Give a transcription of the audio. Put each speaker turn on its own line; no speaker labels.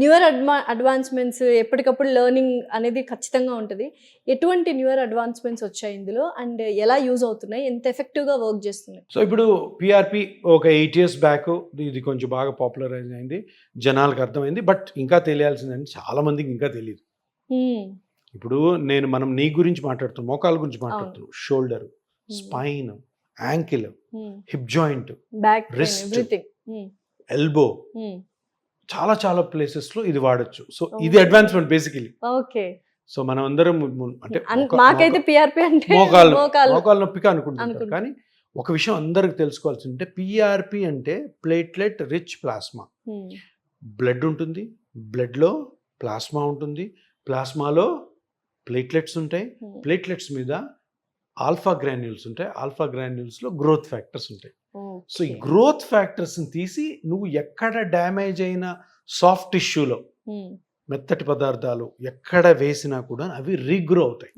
Newer advancements ఎప్పటికప్పుడు learning అనేది ఖచ్చితంగా ఉంటుంది. ఎటువంటి న్యూయర్ అడ్వాన్స్మెంట్స్ వచ్చాయి ఇందులో? అండ్ ఎలా యూజ్ అవుతున్నాయి? ఎంత ఎఫెక్టివ్‌గా వర్క్ చేస్తున్నాయి?
సో ఇప్పుడు పిఆర్పి ఒక 8 years బ్యాక్ ఇది కొంచెం బాగా పాపులరైజ్ అయింది, జనాలకు అర్థమైంది. బట్ ఇంకా తెలియాల్సిందంటే చాలా మందికి ఇంకా తెలియదు. ఇప్పుడు మనం నీ గురించి మాట్లాడుతున్నాం, మోకాల గురించి మాట్లాడుతున్నాం, shoulder, spine, ankle, hip joint,
back
Wrist.
Everything.
Elbow, చాలా చాలా ప్లేసెస్ లో ఇది వాడచ్చు. సో ఇది అడ్వాన్స్మెంట్ బేసికలీ.
ఓకే.
సో మనం అందరం అంటే
మాకైతే పిఆర్పి అంటే
మోకాలు నొప్పిగా అనుకుంటాం.
అనుకుంటాం.
కానీ ఒక విషయం అందరికి తెలుసుకోవాల్సి ఉంటే పిఆర్పి అంటే ప్లేట్లెట్ రిచ్ ప్లాస్మా. బ్లడ్ ఉంటుంది, బ్లడ్ లో ప్లాస్మా ఉంటుంది, ప్లాస్మాలో ప్లేట్లెట్స్ ఉంటాయి, ప్లేట్లెట్స్ మీద ఆల్ఫా గ్రాన్యూల్స్ ఉంటాయి, ఆల్ఫా గ్రాన్యూల్స్ లో గ్రోత్ ఫ్యాక్టర్స్ ఉంటాయి. సో ఈ గ్రోత్ ఫ్యాక్టర్స్ తీసి నువ్వు ఎక్కడ డ్యామేజ్ అయిన సాఫ్ట్ టిష్యూలో మెత్తటి పదార్థాలు ఎక్కడ వేసినా కూడా అవి రీగ్రో అవుతాయి.